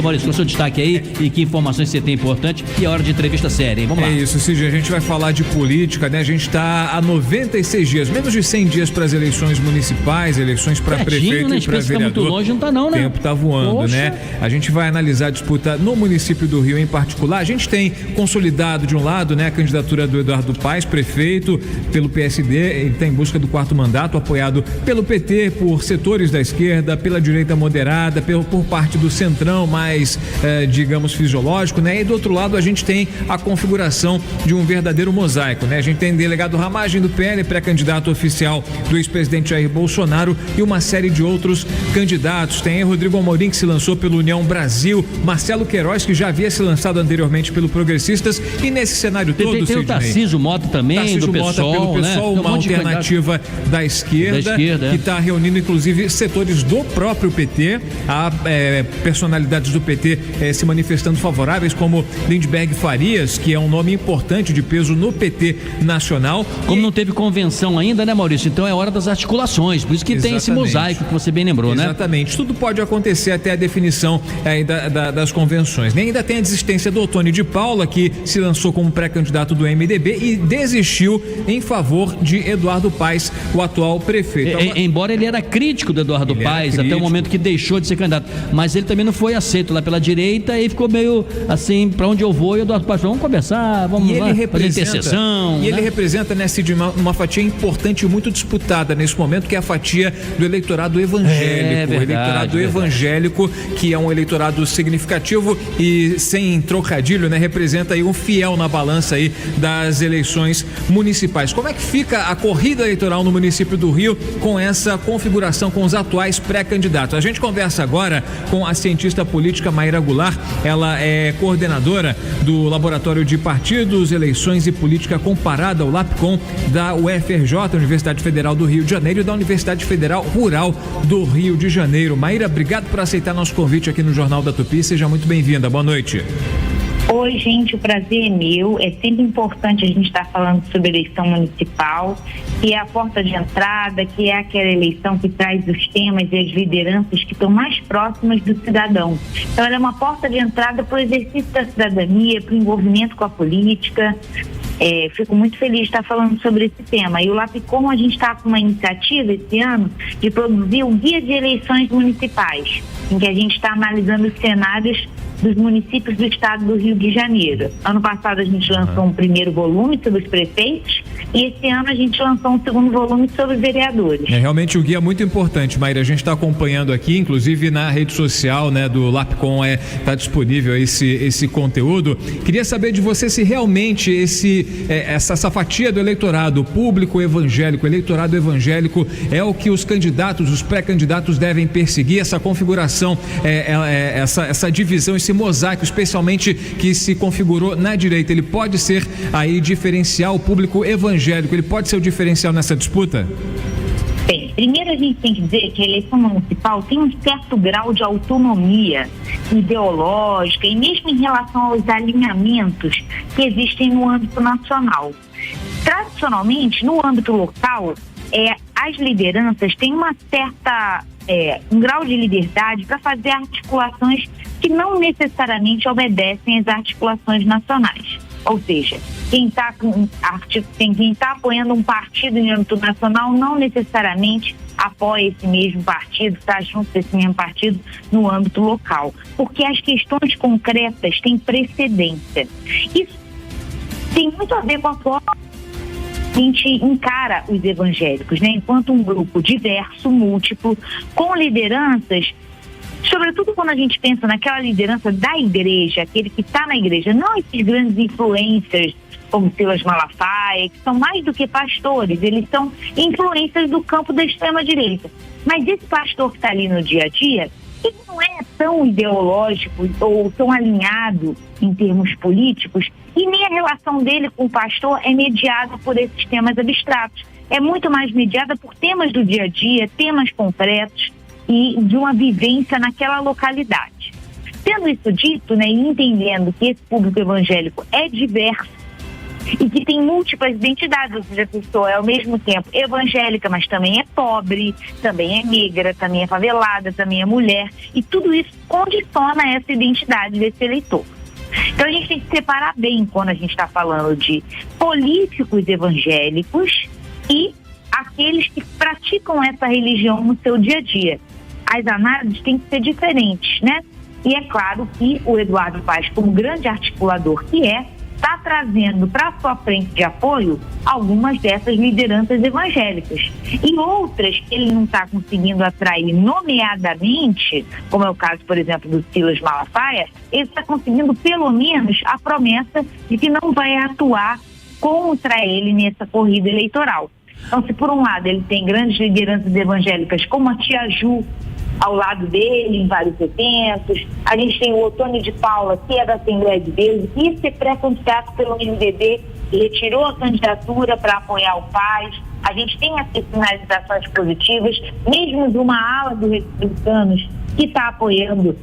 Maurício, com o seu destaque aí e que informações você tem importante, e a hora de entrevista séria, hein? Vamos lá. É isso, Cid, a gente vai falar de política, né? A gente está há 96 dias, menos de 100 dias para as eleições municipais, eleições para prefeito, né? e para vereador. Muito longe, não tá não, né? O tempo tá voando, Poxa. né? A gente vai analisar a disputa no município do Rio em particular. A gente tem consolidado de um lado, né, a candidatura do Eduardo Paes, prefeito, pelo PSD, ele está em busca do 4º mandato, apoiado pelo PT, por setores da esquerda, pela direita moderada, por parte do centrão mais digamos, fisiológico, né? E do outro lado a gente tem a configuração de um verdadeiro mosaico, né? A gente tem delegado Ramagem do PL, pré-candidato oficial do ex-presidente Jair Bolsonaro, e uma série de outros candidatos. Tem Rodrigo Amorim, que se lançou pelo União Brasil, Marcelo Queiroz, que já havia se lançado anteriormente pelo Progressistas, e nesse cenário todo, tem o Tarcísio Mota também, Tarcísio do Mota PSOL, pelo PSOL, né? uma alternativa da esquerda, que está reunindo inclusive setores do próprio PT, há personalidades do PT se manifestando favoráveis, como Lindbergh Farias, que é um nome importante de peso no PT nacional. Como não teve convenção ainda, né, Maurício? Então é hora das articulações, por isso que tem esse mosaico que você bem lembrou, né? Exatamente, tudo pode acontecer até a definição das convenções. E ainda tem a desistência do Otônio de Paula, que se lançou como pré-candidato do MDB e desistiu em favor de Eduardo Paes, o atual prefeito. Embora ele era crítico do Eduardo Paes, até o momento que deixou de ser candidato, mas ele também não foi aceito lá pela direita e ficou meio assim, para onde eu vou, e o Eduardo Paes, vamos conversar, vamos lá, fazer intercessão. E ele representa, né, Cid, uma fatia importante e muito disputada nesse momento, que é a fatia do eleitorado evangélico. O eleitorado evangélico, que é um eleitorado significativo e sem trocadilho, né, representa aí um fiel na balança aí das eleições municipais. Como é que fica a corrida eleitoral no município do Rio com essa configuração, com os atuais pré-candidatos? A gente conversa agora com a cientista política Mayra Goulart. Ela é coordenadora do Laboratório de Partidos, Eleições e Política Comparada, o LAPCOM, da UFRJ, Universidade Federal do Rio de Janeiro, e da Universidade Federal Rural do Rio de Janeiro. Mayra, obrigado por aceitar nosso convite aqui no Jornal da Tupi. Seja muito bem-vinda. Boa noite. Oi, gente, o prazer é meu. É sempre importante a gente estar falando sobre eleição municipal, que é a porta de entrada, que é aquela eleição que traz os temas e as lideranças que estão mais próximas do cidadão. Então, ela é uma porta de entrada para o exercício da cidadania, para o envolvimento com a política. Fico muito feliz de estar falando sobre esse tema. E o LAPCOM, a gente está com uma iniciativa esse ano de produzir um guia de eleições municipais, em que a gente está analisando os cenários dos municípios do estado do Rio de Janeiro. Ano passado a gente lançou um primeiro volume sobre os prefeitos e esse ano a gente lançou um segundo volume sobre os vereadores. Realmente o guia é muito importante, Mayra. A gente está acompanhando aqui, inclusive na rede social, né, do LAPCOM, está disponível esse conteúdo. Queria saber de você se realmente essa fatia do eleitorado público evangélico, eleitorado evangélico, é o que os candidatos, os pré-candidatos devem perseguir, essa configuração, essa divisão, esse mosaico, especialmente que se configurou na direita, ele pode ser aí diferencial, o público evangélico, ele pode ser o diferencial nessa disputa? Bem, primeiro a gente tem que dizer que a eleição municipal tem um certo grau de autonomia ideológica e mesmo em relação aos alinhamentos que existem no âmbito nacional. Tradicionalmente, no âmbito local, as lideranças têm uma certa um grau de liberdade para fazer articulações que não necessariamente obedecem às articulações nacionais. Ou seja, quem está apoiando um partido em âmbito nacional não necessariamente apoia esse mesmo partido, está junto desse mesmo partido no âmbito local, porque as questões concretas têm precedência. Isso tem muito a ver com a forma que a gente encara os evangélicos, né? Enquanto um grupo diverso, múltiplo, com lideranças, sobretudo quando a gente pensa naquela liderança da igreja, aquele que está na igreja, não esses grandes influencers como Silas Malafaia, que são mais do que pastores, eles são influências do campo da extrema-direita. Mas esse pastor que está ali no dia a dia, ele não é tão ideológico ou tão alinhado em termos políticos, e nem a relação dele com o pastor é mediada por esses temas abstratos. É muito mais mediada por temas do dia a dia, temas concretos e de uma vivência naquela localidade. Tendo isso dito, né, e entendendo que esse público evangélico é diverso, e que tem múltiplas identidades, ou seja, a pessoa é ao mesmo tempo evangélica, mas também é pobre, também é negra, também é favelada, também é mulher, e tudo isso condiciona essa identidade desse eleitor. Então a gente tem que separar bem quando a gente está falando de políticos evangélicos e aqueles que praticam essa religião no seu dia a dia. As análises têm que ser diferentes, né? E é claro que o Eduardo Paes, como grande articulador que está trazendo para sua frente de apoio algumas dessas lideranças evangélicas. E outras que ele não está conseguindo atrair nomeadamente, como é o caso, por exemplo, do Silas Malafaia, ele está conseguindo pelo menos a promessa de que não vai atuar contra ele nessa corrida eleitoral. Então, se por um lado ele tem grandes lideranças evangélicas como a Tia Ju ao lado dele em vários eventos, a gente tem o Otônio de Paula, que é da Assembleia de Deus, que ia ser pré-candidato pelo MDB, retirou a candidatura para apoiar o Paes. A gente tem essas sinalizações positivas, mesmo de uma ala dos republicanos que está apoiando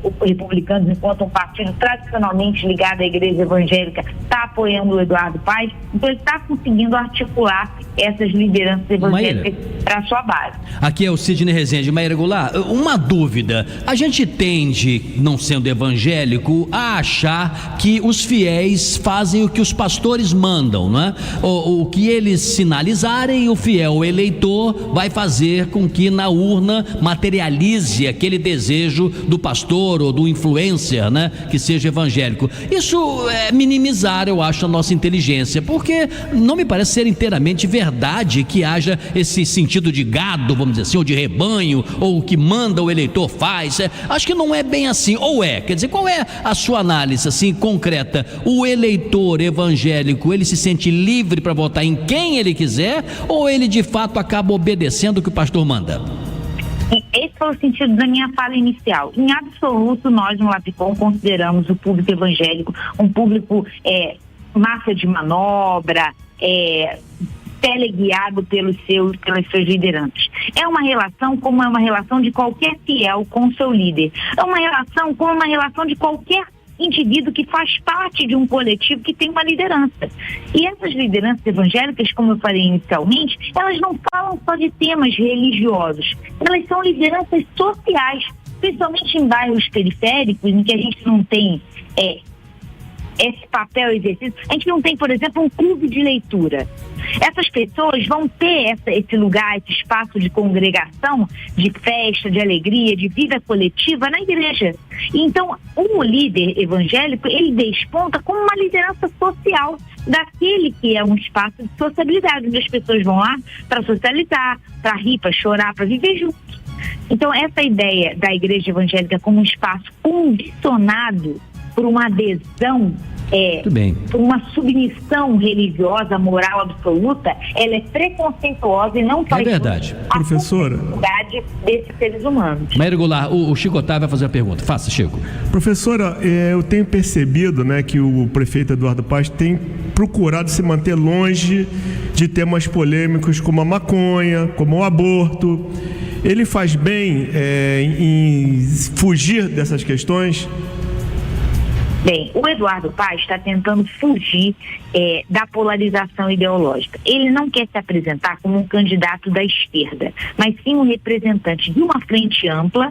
os republicanos enquanto um partido tradicionalmente ligado à igreja evangélica, está apoiando o Eduardo Paes. Então ele está conseguindo articular essas lideranças evangélicas para a sua base. Aqui é o Sidney Rezende. Maíra Goulart, uma dúvida: a gente tende, não sendo evangélico, a achar que os fiéis fazem o que os pastores mandam, não é? O que eles sinalizarem, o fiel eleitor vai fazer com que na urna materialize aquele desejo do pastor ou do influencer, né, que seja evangélico. Isso é minimizar, eu acho, a nossa inteligência, porque não me parece ser inteiramente verdade que haja esse sentido de gado, vamos dizer assim, ou de rebanho, ou o que manda o eleitor faz. Acho que não é bem assim, ou é? Quer dizer, qual é a sua análise assim concreta? O eleitor evangélico, ele se sente livre para votar em quem ele quiser, ou ele de fato acaba obedecendo o que o pastor manda? Esse foi o sentido da minha fala inicial. Em absoluto, nós no Lapicom consideramos o público evangélico um público massa de manobra, teleguiado pelas suas lideranças. É uma relação como é uma relação de qualquer fiel com o seu líder. É uma relação como uma relação de qualquer indivíduo que faz parte de um coletivo que tem uma liderança. E essas lideranças evangélicas, como eu falei inicialmente, elas não falam só de temas religiosos, elas são lideranças sociais, principalmente em bairros periféricos, em que a gente não tem esse papel exercício. A gente não tem, por exemplo, um clube de leitura. Essas pessoas vão ter esse lugar, esse espaço de congregação, de festa, de alegria, de vida coletiva na igreja. Então, o líder evangélico, ele desponta como uma liderança social daquele que é um espaço de sociabilidade, onde as pessoas vão lá para socializar, para rir, para chorar, para viver juntos. Então, essa ideia da igreja evangélica como um espaço condicionado por uma adesão, por uma submissão religiosa, moral absoluta, ela é preconceituosa e não faz verdade, professora, desses seres humanos. Maíra Goulart, o Chico Otávio vai fazer a pergunta. Faça, Chico. Professora, eu tenho percebido, né, que o prefeito Eduardo Paes tem procurado se manter longe de temas polêmicos como a maconha, como o aborto. Ele faz bem em fugir dessas questões? Bem, o Eduardo Paes está tentando fugir da polarização ideológica. Ele não quer se apresentar como um candidato da esquerda, mas sim um representante de uma frente ampla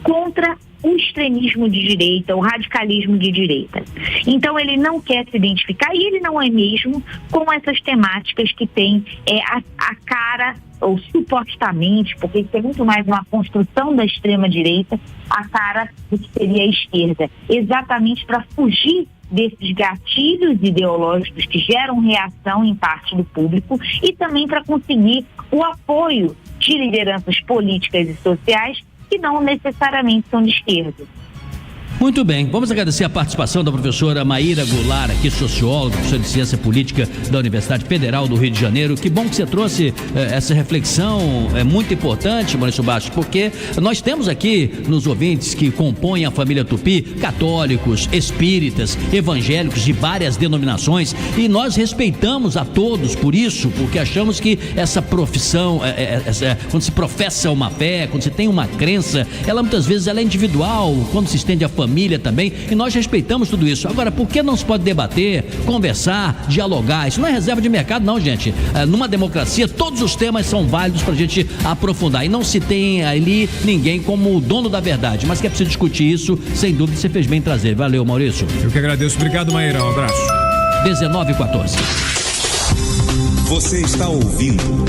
contra o extremismo de direita, o radicalismo de direita. Então ele não quer se identificar, e ele não é mesmo, com essas temáticas que tem a cara, ou supostamente, porque isso é muito mais uma construção da extrema-direita, a cara do que seria a esquerda, exatamente para fugir desses gatilhos ideológicos que geram reação em parte do público e também para conseguir o apoio de lideranças políticas e sociais que não necessariamente são de esquerda. Muito bem, vamos agradecer a participação da professora Maíra Goulart, aqui socióloga, professora de Ciência Política da Universidade Federal do Rio de Janeiro. Que bom que você trouxe essa reflexão, é muito importante, Maurício Bastos, porque nós temos aqui nos ouvintes que compõem a família Tupi, católicos, espíritas, evangélicos de várias denominações, e nós respeitamos a todos por isso, porque achamos que essa profissão, quando se professa uma fé, quando se tem uma crença, ela muitas vezes ela é individual, quando se estende à família, família também, e nós respeitamos tudo isso. Agora, por que não se pode debater, conversar, dialogar? Isso não é reserva de mercado, não, gente. Numa democracia, todos os temas são válidos pra gente aprofundar, e não se tem ali ninguém como o dono da verdade, mas que é preciso discutir isso, sem dúvida. Você fez bem em trazer. Valeu, Maurício. Eu que agradeço. Obrigado, Maíra. Um abraço. 19h14. Você está ouvindo